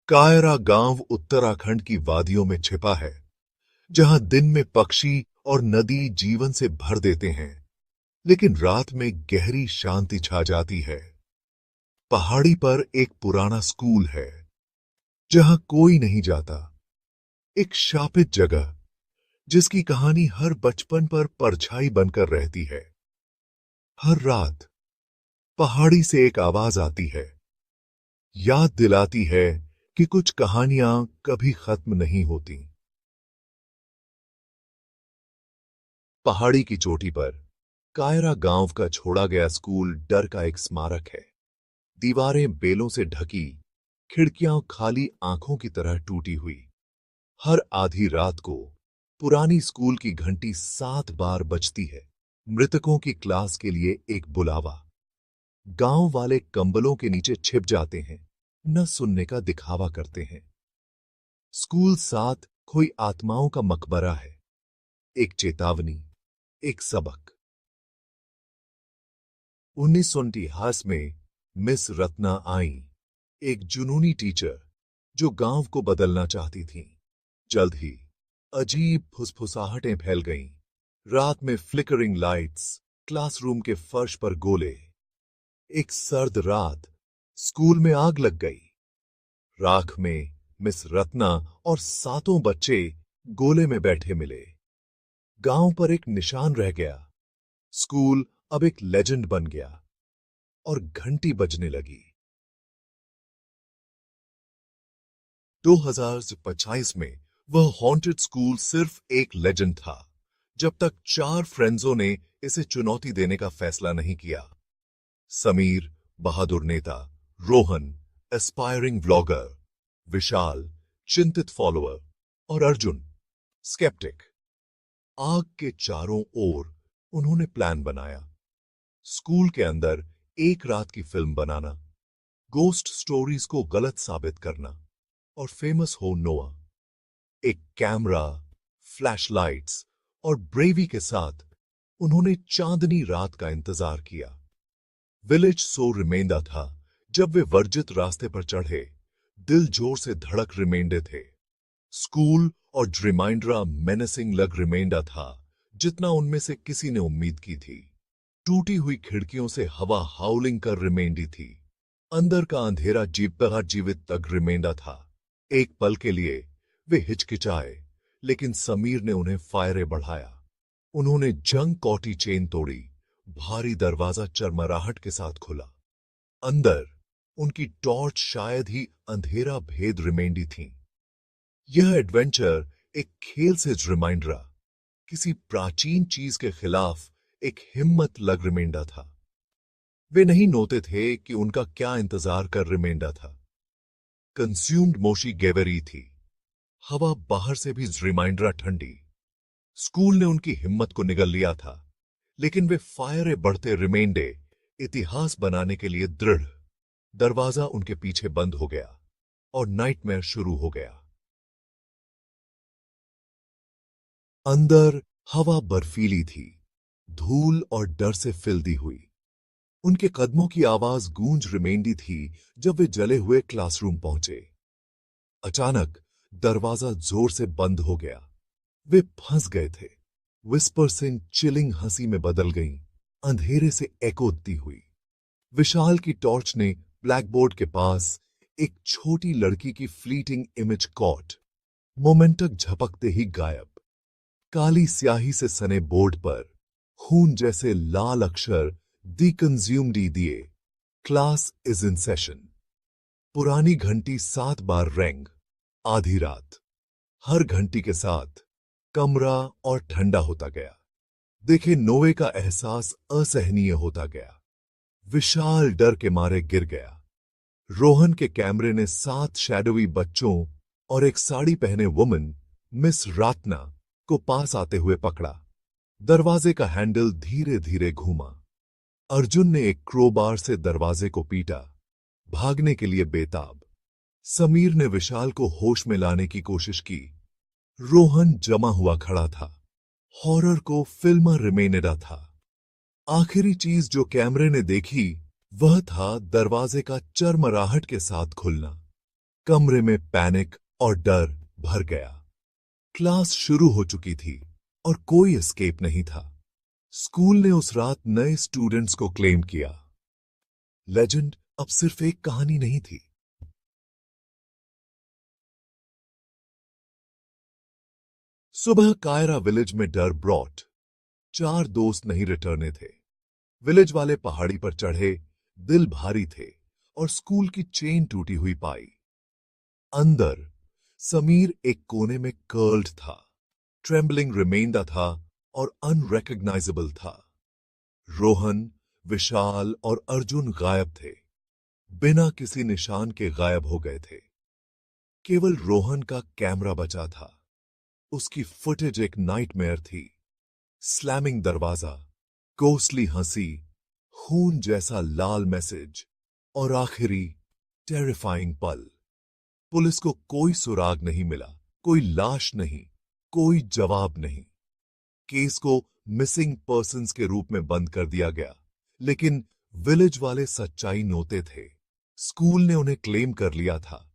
कायरा गांव उत्तराखंड की वादियों में छिपा है, जहां दिन में पक्षी और नदी जीवन से भर देते हैं, लेकिन रात में गहरी शांति छा जाती है। पहाड़ी पर एक पुराना स्कूल है, जहां कोई नहीं जाता। एक शापित जगह, जिसकी कहानी हर बचपन पर परछाई बनकर रहती है। हर रात पहाड़ी से एक आवाज आती है, याद दिलाती है कि कुछ कहानियां कभी खत्म नहीं होती। पहाड़ी की चोटी पर कायरा गांव का छोड़ा गया स्कूल डर का एक स्मारक है। दीवारें बेलों से ढकी, खिड़कियां खाली आंखों की तरह टूटी हुई। हर आधी रात को पुरानी स्कूल की घंटी 7 बार बजती है। मृतकों की क्लास के लिए एक बुलावा। गांव वाले कंबलों के नीचे छिप जाते हैं, न सुनने का दिखावा करते हैं। स्कूल साथ कोई आत्माओं का मकबरा है, एक चेतावनी, एक सबक। 1928 में मिस रत्ना आई, एक जुनूनी टीचर जो गांव को बदलना चाहती थीं। जल्द ही अजीब फुसफुसाहटें फैल गईं। रात में फ्लिकरिंग लाइट्स, क्लासरूम के फर्श पर गोले। एक सर्द रात स्कूल में आग लग गई। राख में मिस रत्ना और 7 बच्चे गोले में बैठे मिले। गांव पर एक निशान रह गया। स्कूल अब एक लेजेंड बन गया और घंटी बजने लगी। 2025 में वह हॉन्टेड स्कूल सिर्फ एक लेजेंड था, जब तक 4 फ्रेंड्सों ने इसे चुनौती देने का फैसला नहीं किया। समीर, बहादुर नेता, रोहन, एस्पायरिंग व्लॉगर, विशाल, चिंतित फॉलोअर और अर्जुन, स्केप्टिक। आग के चारों ओर उन्होंने प्लान बनाया। स्कूल के अंदर एक रात की फिल्म बनाना, गोस्ट स्टोरीज को गलत साबित करना और फेमस हो नोआ। एक कैमरा, फ्लैशलाइट्स और ब्रेवी के साथ उन्होंने चांदनी रात का इंतजार किया। विलेज सो रिमेंदा था जब वे वर्जित रास्ते पर चढ़े। दिल जोर से धड़क रिमेंडे थे। स्कूल और रिमाइंड्रा मेनेसिंग लग रिमेंडा था, जितना उनमें से किसी ने उम्मीद की थी। टूटी हुई खिड़कियों से हवा हाउलिंग कर रिमेंडी थी। अंदर का अंधेरा जीवित तक रिमेंडा था। एक पल के लिए वे हिचकिचाए, लेकिन समीर ने उन्हें फायरे बढ़ाया। उन्होंने जंग कौटी चेन तोड़ी। भारी दरवाजा चरमराहट के साथ खुला। अंदर उनकी टॉर्च शायद ही अंधेरा भेद रिमेंडी थी। यह एडवेंचर एक खेल से रिमाइंडरा, किसी प्राचीन चीज के खिलाफ एक हिम्मत लग रिमेंडा था। वे नहीं नोते थे कि उनका क्या इंतजार कर रिमेंडा था। कंज्यूम्ड मोशी गेवरी थी। हवा बाहर से भी रिमाइंडरा ठंडी। स्कूल ने उनकी हिम्मत को निगल लिया था, लेकिन वे फायरे बढ़ते रिमेंडे इतिहास बनाने के लिए दृढ़। दरवाजा उनके पीछे बंद हो गया और नाइटमेयर शुरू हो गया। अंदर हवा बर्फीली थी, धूल और डर से फिल्दी हुई। उनके कदमों की आवाज गूंज रिमेंडी थी जब वे जले हुए क्लासरूम पहुंचे। अचानक दरवाजा जोर से बंद हो गया। वे फंस गए थे। विस्पर सिंह चिलिंग हंसी में बदल गईं, अंधेरे से एकोती हुई। विशाल की टॉर्च ने ब्लैकबोर्ड के पास एक छोटी लड़की की फ्लीटिंग इमेज कॉट। मोमेंटक झपकते ही गायब। काली स्याही से सने बोर्ड पर खून जैसे लाल अक्षर दी कंज्यूम्ड दिए, क्लास इज इन सेशन। पुरानी घंटी 7 बार रेंग। आधी रात। हर घंटी के साथ कमरा और ठंडा होता गया। देखे नोवे का एहसास असहनीय होता गया। विशाल डर के मारे गिर गया। रोहन के कैमरे ने 7 शैडोवी बच्चों और एक साड़ी पहने वुमन, मिस रातना, को पास आते हुए पकड़ा। दरवाजे का हैंडल धीरे धीरे घूमा। अर्जुन ने एक क्रोबार से दरवाजे को पीटा, भागने के लिए बेताब। समीर ने विशाल को होश में लाने की कोशिश की। रोहन जमा हुआ खड़ा था। हॉरर को फिल्म रिमेनेडा था। आखिरी चीज जो कैमरे ने देखी वह था दरवाजे का चरमराहट के साथ खुलना। कमरे में पैनिक और डर भर गया। क्लास शुरू हो चुकी थी और कोई एस्केप नहीं था। स्कूल ने उस रात नए स्टूडेंट्स को क्लेम किया। लेजेंड अब सिर्फ एक कहानी नहीं थी। सुबह कायरा विलेज में डर ब्रॉट। 4 दोस्त नहीं रिटर्ने थे। विलेज वाले पहाड़ी पर चढ़े, दिल भारी थे और स्कूल की चेन टूटी हुई पाई। अंदर समीर एक कोने में कर्ल्ड था, ट्रेम्बलिंग रिमेंदा था और अनरेकग्नाइजेबल था। रोहन, विशाल और अर्जुन गायब थे, बिना किसी निशान के गायब हो गए थे। केवल रोहन का कैमरा बचा था। उसकी फुटेज एक नाइटमेयर थी। स्लैमिंग दरवाजा, गोस्टली हंसी, खून जैसा लाल मैसेज और आखिरी टेरिफाइंग पल। पुलिस को कोई सुराग नहीं मिला, कोई लाश नहीं, कोई जवाब नहीं। केस को मिसिंग पर्सन्स के रूप में बंद कर दिया गया, लेकिन विलेज वाले सच्चाई नोते थे। स्कूल ने उन्हें क्लेम कर लिया था,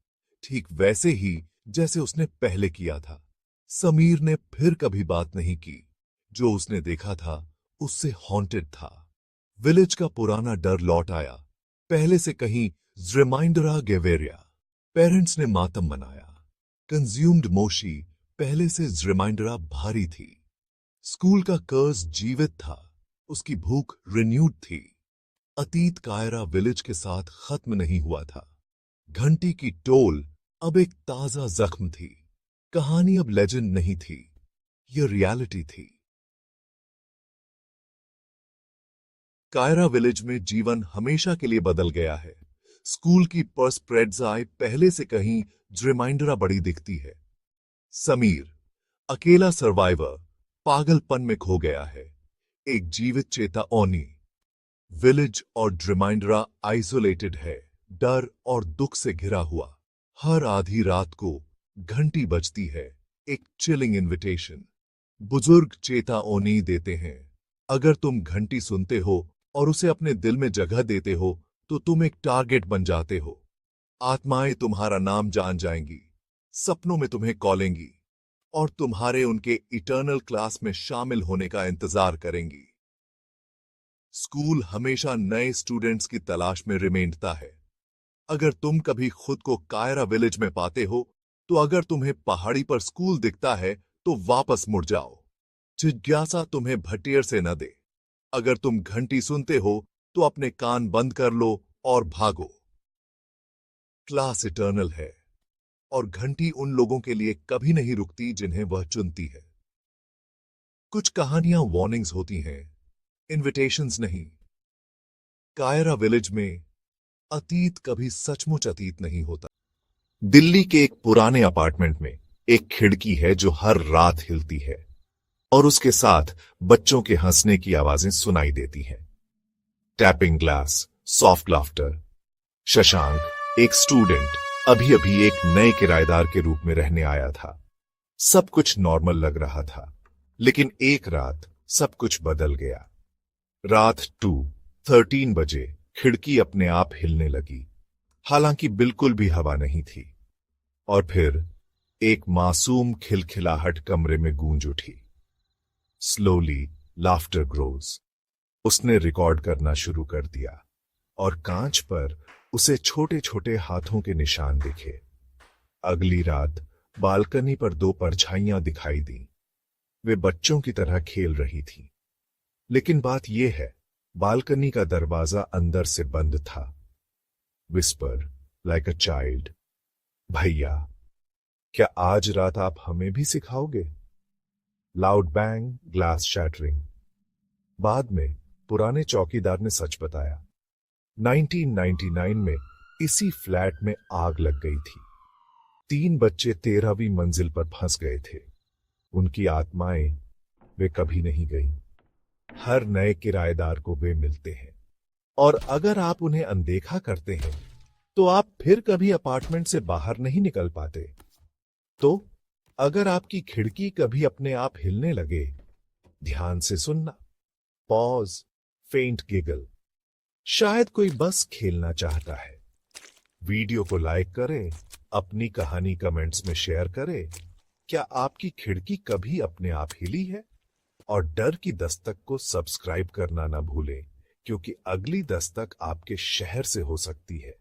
ठीक वैसे ही जैसे उसने पहले किया था। समीर ने फिर कभी बात नहीं की। जो उसने देखा था उससे हॉन्टेड था। विलेज का पुराना डर लौट आया, पहले से कहीं रिमाइंडरा गेवेरिया। पेरेंट्स ने मातम मनाया। कंज्यूम्ड मोशी पहले से रिमाइंडरा भारी थी। स्कूल का कर्ज जीवित था, उसकी भूख रिन्यूड थी। अतीत कायरा विलेज के साथ खत्म नहीं हुआ था। घंटी की टोल अब एक ताजा जख्म थी। कहानी अब लेजेंड नहीं थी, यह रियलिटी थी। कायरा विलेज में जीवन हमेशा के लिए बदल गया है। स्कूल की पर्सप्रेड्स आय पहले से कहीं रिमाइंडरा बड़ी दिखती है। समीर, अकेला सर्वाइवर, पागलपन में खो गया है। एक जीवित चेता ओनी। विलेज और रिमाइंडरा आइसोलेटेड है, डर और दुख से घिरा हुआ। हर आधी रात को घंटी बजती है, एक चिलिंग इनविटेशन। बुजुर्ग चेता ओनी देते हैं। अगर तुम घंटी सुनते हो और उसे अपने दिल में जगह देते हो तो तुम एक टारगेट बन जाते हो। आत्माएं तुम्हारा नाम जान जाएंगी, सपनों में तुम्हें कॉलेंगी और तुम्हारे उनके इटर्नल क्लास में शामिल होने का इंतजार करेंगी। स्कूल हमेशा नए स्टूडेंट्स की तलाश में रिमेंडता है। अगर तुम कभी खुद को कायरा विलेज में पाते हो, तो अगर तुम्हें पहाड़ी पर स्कूल दिखता है तो वापस मुड़ जाओ। जिज्ञासा तुम्हें भटियर से न दे। अगर तुम घंटी सुनते हो तो अपने कान बंद कर लो और भागो। क्लास इटर्नल है और घंटी उन लोगों के लिए कभी नहीं रुकती जिन्हें वह चुनती है। कुछ कहानियां वार्निंग्स होती हैं, इनविटेशंस नहीं। कायरा विलेज में अतीत कभी सचमुच अतीत नहीं होता। दिल्ली के एक पुराने अपार्टमेंट में एक खिड़की है जो हर रात हिलती है और उसके साथ बच्चों के हंसने की आवाजें सुनाई देती हैं। Tapping glass, soft laughter. Shashank, एक स्टूडेंट, अभी अभी एक नए किराएदार के रूप में रहने आया था। सब कुछ नॉर्मल लग रहा था, लेकिन एक रात सब कुछ बदल गया। रात 2:13 बजे खिड़की अपने आप हिलने लगी, हालांकि बिल्कुल भी हवा नहीं थी। और फिर एक मासूम खिलखिलाहट कमरे में गूंज उठी। Slowly laughter grows. उसने रिकॉर्ड करना शुरू कर दिया और कांच पर उसे छोटे छोटे हाथों के निशान दिखे। अगली रात बालकनी पर 2 परछाइयां दिखाई दी। वे बच्चों की तरह खेल रही थीं। लेकिन बात यह है, बालकनी का दरवाजा अंदर से बंद था। विस्पर लाइक अ चाइल्ड, भैया, क्या आज रात आप हमें भी सिखाओगे? Loud bang, glass shattering. बाद में पुराने चौकीदार ने सच बताया। 1999 में इसी फ्लैट में आग लग गई थी। 3 बच्चे 13वीं मंजिल पर फंस गए थे। उनकी आत्माएं वे कभी नहीं गईं। हर नए किराएदार को वे मिलते हैं और अगर आप उन्हें अनदेखा करते हैं तो आप फिर कभी अपार्टमेंट से बाहर नहीं निकल पाते। तो अगर आपकी खिड़की कभी अपने आप हिलने लगे, ध्यान से सुनना। पॉज, फेंट गिगल। शायद कोई बस खेलना चाहता है। वीडियो को लाइक करें, अपनी कहानी कमेंट्स में शेयर करें। क्या आपकी खिड़की कभी अपने आप हिली है? और डर की दस्तक को सब्सक्राइब करना ना भूलें, क्योंकि अगली दस्तक आपके शहर से हो सकती है।